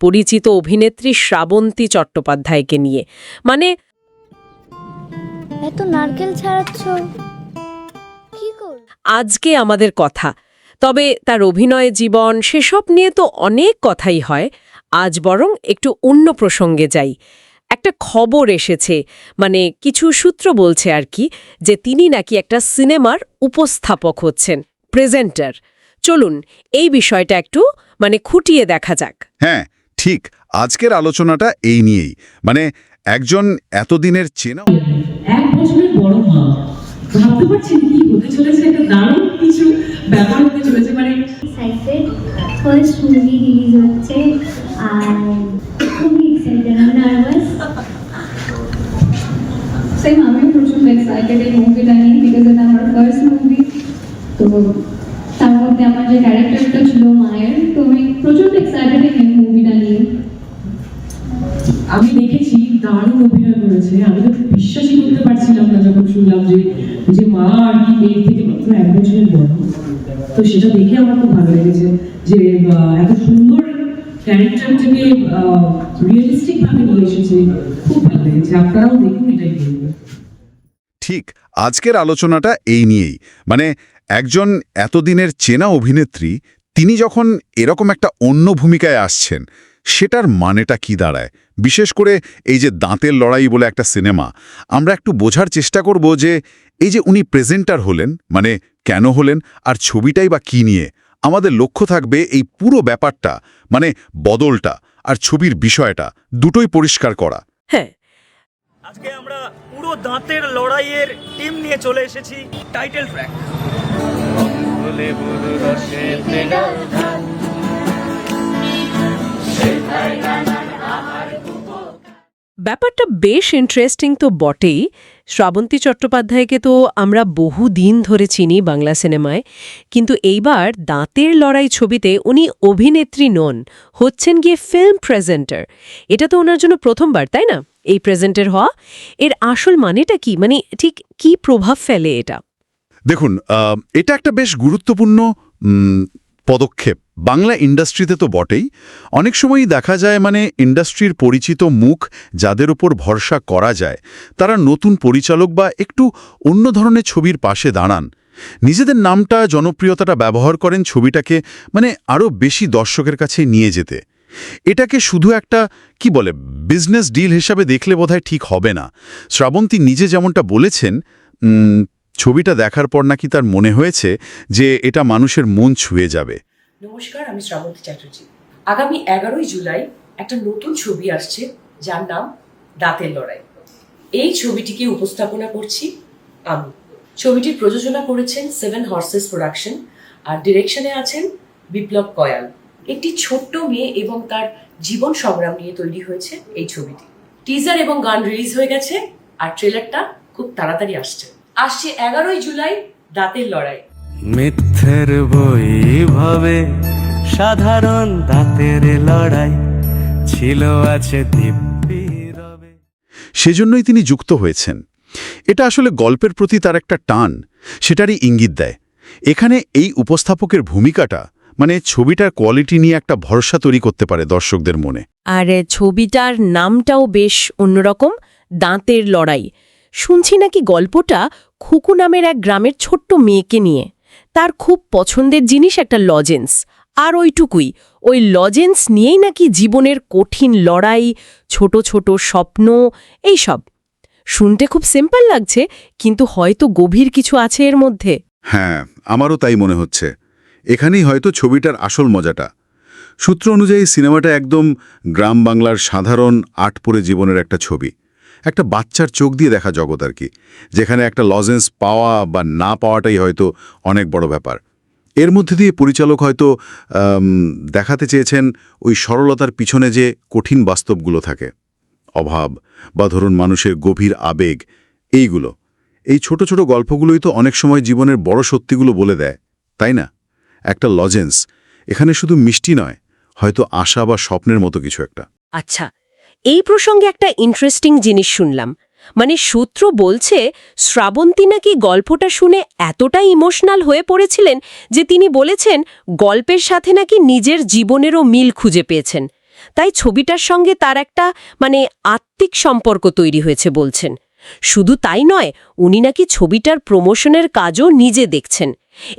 পরিচিত অভিনেত্রী শ্রাবন্তী চট্টোপাধ্যায়কে নিয়ে। মানে এত নারকেল ছাড়াচ্ছ কি কর? আজকে আমাদের কথা, তবে তার অভিনয় জীবন সেসব নিয়ে তো অনেক কথাই হয়। আজ বরং একটু অন্য প্রসঙ্গে যাই। একটা খবর এসেছে, মানে কিছু সূত্র বলছে আর কি, যে তিনি নাকি একটা সিনেমার উপস্থাপক হচ্ছেন, প্রেজেন্টার। চলুন এই বিষয়টা একটু খুঁটিয়ে দেখা যাক। হ্যাঁ, ঠিক। আজকের আলোচনাটা এই নিয়েই, মানে একজন এতদিনের চেনা 1 বছরের বড় মা, ভাবতে পারছেন কি হতে চলেছে? একটা দারুণ কিছু ব্যাপার হতে চলেছে। মানে এক্সাইটেড, ফার্স্ট মুভি রিলিজ হচ্ছে আর খুবই এক্সাইটেড, আমি নার্ভাস। সেম আমিও প্রচন্ড এক্সাইটেড এই মুভিটা নিয়ে, বিকজ এটা আমার ফার্স্ট মুভি। তো তার মধ্যে আমার যে ক্যারেক্টারটা ছিল মায়ের, তো আমি প্রচন্ড এক্সাইটেড এই মুভিটা নিয়ে। আমি দেখেছি দারুণ অভিনয় করেছে। আমি তো বিশ্বাসই করতে পারছিলাম না যখন শুনলাম যে মা আর কি মেয়ের থেকে মাত্র 1 বছরের বড়। তো সেটা দেখে আমার খুব ভালো লেগেছে যে এত সুন্দর ক্যারেক্টারটাকে রিয়েলিস্টিক ভাবে নিয়ে এসেছে। খুব ভালো লেগেছে, আপনারাও দেখুন এটাই বলবো। ঠিক, আজকের আলোচনাটা এই নিয়েই, মানে একজন এতদিনের চেনা অভিনেত্রী, তিনি যখন এরকম একটা অন্য ভূমিকায় আসছেন, সেটার মানেটা কি দাঁড়ায়। বিশেষ করে এই যে দাঁতের লড়াই বলে একটা সিনেমা, আমরা একটু বোঝার চেষ্টা করব যে এই যে উনি প্রেজেন্টার হলেন, মানে কেন হলেন, আর ছবিটাই বা কি নিয়ে। আমাদের লক্ষ্য থাকবে এই পুরো ব্যাপারটা, মানে বদলটা আর ছবির বিষয়টা দুটোই পরিষ্কার করা। হ্যাঁ, আজকে আমরা পুরো দাঁতের লড়াইয়ের টিম নিয়ে চলে এসেছি টাইটেল ট্র্যাক। ব্যাপারটা বেশ ইন্টারেস্টিং তো বটেই। শ্রাবন্তী চট্টোপাধ্যায়কে তো আমরা বহুদিন ধরে চিনি বাংলা সিনেমায়, কিন্তু এইবার দাঁতের লড়াই ছবিতে উনি অভিনেত্রী নন, হচ্ছেন গিয়ে ফিল্ম প্রেজেন্টার। এটা তো ওনার জন্য প্রথমবার, তাই না, এই প্রেজেন্টার হওয়া? এর আসল মানেটা কি, ঠিক কি প্রভাব ফেলে এটা? দেখুন, এটা একটা বেশ গুরুত্বপূর্ণ পদক্ষেপ বাংলা ইন্ডাস্ট্রিতে তো বটেই। অনেক সময়ই দেখা যায়, মানে ইন্ডাস্ট্রির পরিচিত মুখ যাদের উপর ভরসা করা যায়, তারা নতুন পরিচালক বা একটু অন্য ধরনের ছবির পাশে দাঁড়ান, নিজেদের নামটা, জনপ্রিয়তাটা ব্যবহার করেন ছবিটাকে আরও বেশি দর্শকের কাছে নিয়ে যেতে। এটাকে শুধু একটা কি বলে বিজনেস ডিল হিসাবে দেখলে বোধহয় ঠিক হবে না। শ্রাবন্তী নিজে যেমনটা বলেছেন, ছবিটা দেখার পর নাকি তার মনে হয়েছে যে এটা মানুষের মন ছুঁয়ে যাবে। নমস্কার, আমি শ্রাবন্তী চ্যাটার্জি। আগামী 11ই জুলাই একটা নতুন ছবি আসছে যার নাম দাঁতের লড়াই। এই ছবিটিকে উপস্থাপনা করছি আমি। ছবিটির প্রযোজনা করেছেন 7 হর্সেস প্রোডাকশন, আর ডিরেকশনে আছেন বিপ্লব কয়াল। একটি ছোট্ট মেয়ে এবং তার জীবন সংগ্রাম নিয়ে তৈরি হয়েছে এই ছবিটি। টিজার এবং গান রিলিজ হয়ে গেছে, আর ট্রেলারটা খুব তাড়াতাড়ি আসছে 11ই জুলাই, দাঁতের লড়াই। মিথ্যের বই ভাবে সাধারণ দাঁতের লড়াই ছিল আছে দিব্যি রবে। সেজন্যই তিনি যুক্ত হয়েছেন। এটা আসলে গল্পের প্রতি তার একটা টান, সেটারই ইঙ্গিত দেয়। এখানে এই উপস্থাপকের ভূমিকাটা ছবিটার কোয়ালিটি নিয়ে একটা ভরসা তৈরি করতে পারে দর্শকদের মনে। আর ছবিটার নামটাও বেশ অন্যরকম, দাঁতের লড়াই। শুনছি নাকি গল্পটা খুকু নামের এক গ্রামের ছোট্ট মেয়েকে নিয়ে। তার খুব পছন্দের জিনিস একটা লজেন্স, আর ওইটুকুই। ওই লজেন্স নিয়েই নাকি জীবনের কঠিন লড়াই, ছোট ছোট স্বপ্ন, এইসব। শুনতে খুব সিম্পল লাগছে, কিন্তু হয়তো গভীর কিছু আছে এর মধ্যে। হ্যাঁ, আমারও তাই মনে হচ্ছে। এখানেই হয়তো ছবিটার আসল মজাটা। সূত্র অনুযায়ী সিনেমাটা একদম গ্রাম বাংলার সাধারণ আটপোরে জীবনের একটা ছবি, একটা বাচ্চার চোখ দিয়ে দেখা জগৎ আর কি, যেখানে একটা লজেন্স পাওয়া বা না পাওয়াটাই হয়তো অনেক বড় ব্যাপার। এর মধ্যে দিয়ে পরিচালক হয়তো দেখাতে চেয়েছেন ওই সরলতার পিছনে যে কঠিন বাস্তবগুলো থাকে, অভাব বা ধরুন মানুষের গভীর আবেগ, এইগুলো। এই ছোট ছোট গল্পগুলোই তো অনেক সময় জীবনের বড় সত্যিগুলো বলে দেয়, তাই না? একটা লজেন্স এখানে শুধু মিষ্টি নয়, হয়তো আশা বা স্বপ্নের মতো কিছু একটা। আচ্ছা, এই প্রসঙ্গে একটা ইন্টারেস্টিং জিনিস শুনলাম। সূত্র বলছে শ্রাবন্তী নাকি গল্পটা শুনে এতটাই ইমোশনাল হয়ে পড়েছিলেন যে তিনি বলেছেন গল্পের সাথে নাকি নিজের জীবনেরও মিল খুঁজে পেয়েছেন। তাই ছবিটার সঙ্গে তার একটা আত্মিক সম্পর্ক তৈরি হয়েছে বলছেন। শুধু তাই নয়, উনি নাকি ছবিটার প্রমোশনের কাজও নিজে দেখছেন।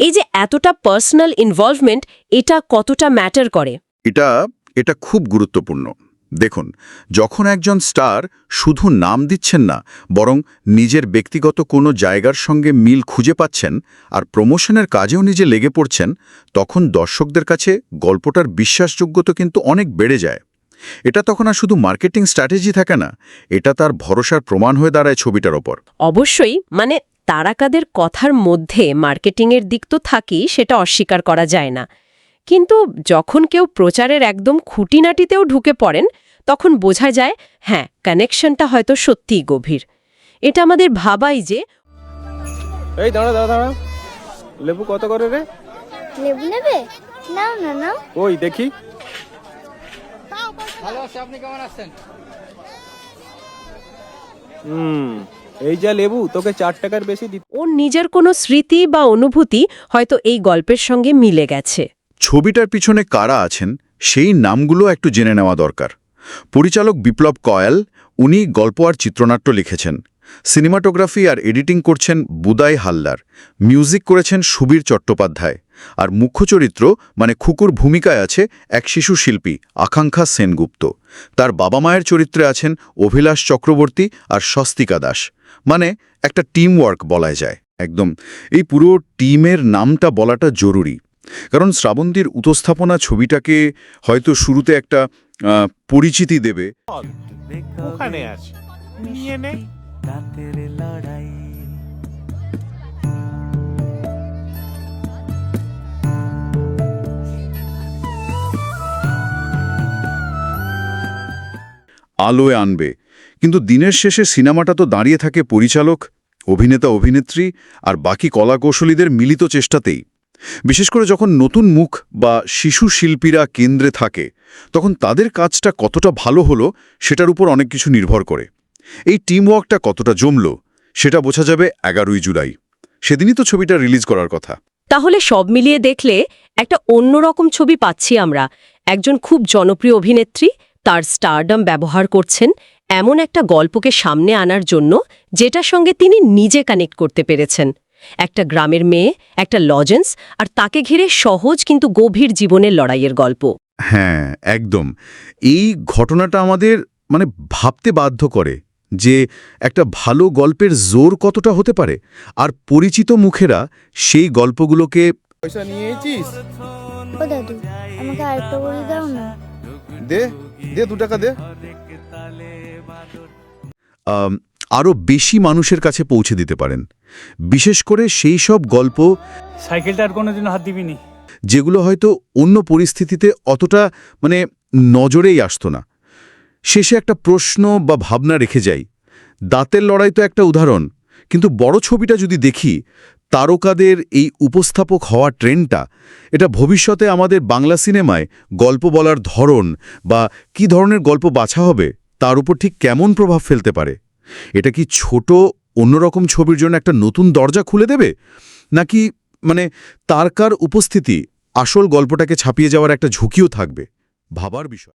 এই যে এতটা পার্সোনাল ইনভলভমেন্ট, এটা কতটা ম্যাটার করে? এটা খুব গুরুত্বপূর্ণ। দেখুন, যখন একজন স্টার শুধু নাম দিচ্ছেন না, বরং নিজের ব্যক্তিগত কোনো জায়গার সঙ্গে মিল খুঁজে পাচ্ছেন আর প্রমোশনের কাজেও নিজে লেগে পড়ছেন, তখন দর্শকদের কাছে গল্পটার বিশ্বাসযোগ্যতা কিন্তু অনেক বেড়ে যায়। এটা তখন আর শুধু মার্কেটিং স্ট্র্যাটেজি থাকে না, এটা তার ভরসার প্রমাণ হয়ে দাঁড়ায় ছবিটার ওপর। অবশ্যই, তারকাদের কথার মধ্যে মার্কেটিংয়ের দিক তো থাকেই, সেটা অস্বীকার করা যায় না। কিন্তু যখন কেউ প্রচারের একদম খুঁটিনাটিতেও ঢুকে পড়েন, তখন বোঝা যায় হ্যাঁ, কানেকশনটা হয়তো সত্যিই গভীর। এটা আমাদের ভাবাই যে এই দাঁড়া, লেবু কত করে রে? লেবু নেবে? নাও না নাও। ওই দেখি। এই যা লেবু, তোকে 4 টাকার বেশি দিতে। ওর নিজের কোনো স্মৃতি বা অনুভূতি হয়তো এই গল্পের সঙ্গে মিলে গেছে। ছবিটার পিছনে কারা আছেন সেই নামগুলো একটু জেনে নেওয়া দরকার। পরিচালক বিপ্লব কয়াল, উনি গল্প আর চিত্রনাট্য লিখেছেন। সিনেমাটোগ্রাফি আর এডিটিং করছেন বুদাই হালদার। মিউজিক করেছেন সুবীর চট্টোপাধ্যায়। আর মুখ্য চরিত্র খুকুর ভূমিকায় আছে এক শিশু শিল্পী আকাঙ্ক্ষা সেনগুপ্ত। তার বাবা মায়ের চরিত্রে আছেন অভিলাষ চক্রবর্তী আর স্বস্তিকা দাস। একটা টিম ওয়ার্ক বলা যায় একদম। এই পুরো টিমের নামটা বলাটা জরুরি, কারণ শ্রাবন্তীর উপস্থাপনা ছবিটাকে হয়তো শুরুতে একটা পরিচিতি দেবে। ওখানে আছে, নিয়ে নে। দাঁতের লড়াই, আলোয় আনবে, কিন্তু দিনের শেষে সিনেমাটা তো দাঁড়িয়ে থাকে পরিচালক, অভিনেতা অভিনেত্রী আর বাকি কলাকৌশলীদের মিলিত চেষ্টাতেই। বিশেষ করে যখন নতুন মুখ বা শিশু শিল্পীরা কেন্দ্রে থাকে, তখন তাদের কাজটা কতটা ভালো হলো সেটার উপর অনেক কিছু নির্ভর করে। এই টিমওয়ার্কটা কতটা জমল সেটা বোঝা যাবে 11ই জুলাই। সেদিনই তো ছবিটা রিলিজ করার কথা। তাহলে সব মিলিয়ে দেখলে একটা অন্যরকম ছবি পাচ্ছি আমরা। একজন খুব জনপ্রিয় অভিনেত্রী তার স্টারডম ব্যবহার করছেন এমন একটা গল্পকে সামনে আনার জন্য, যেটার সঙ্গে তিনি নিজে কানেক্ট করতে পেরেছেন। একটা গ্রামের মেয়ে, একটা লজেন্স, আর তাকে ঘিরে সহজ কিন্তু গভীর জীবনের লড়াইয়ের গল্প। হ্যাঁ, একদম। এই ঘটনাটা আমাদের ভাবতে বাধ্য করে যে একটা ভালো গল্পের জোর কতটা হতে পারে, আর পরিচিত মুখেরা সেই গল্পগুলোকে। পয়সা নিয়েছিস? ও দাদু, আমাকে আরেকটা বলে দাও না। দে 2 টাকা দে। আরও বেশি মানুষের কাছে পৌঁছে দিতে পারেন। বিশেষ করে সেই সব গল্প, সাইকেলটা আর কোনোদিন হাত দিবিনি, যেগুলো হয়তো অন্য পরিস্থিতিতে অতটা নজরেই আসতো না। শেষে একটা প্রশ্ন বা ভাবনা রেখে যাই। দাঁতের লড়াই তো একটা উদাহরণ, কিন্তু বড় ছবিটা যদি দেখি, তারকাদের এই উপস্থাপক হওয়া ট্রেন্ডটা, এটা ভবিষ্যতে আমাদের বাংলা সিনেমায় গল্প বলার ধরন বা কী ধরনের গল্প বাছা হবে তার উপর ঠিক কেমন প্রভাব ফেলতে পারে। এটা কি ছোট অন্যরকম ছবির জন্য একটা নতুন দরজা খুলে দেবে, নাকি তারকার উপস্থিতি আসল গল্পটাকে ছাপিয়ে যাওয়ার একটা ঝুঁকিও থাকবে? ভাবার বিষয়।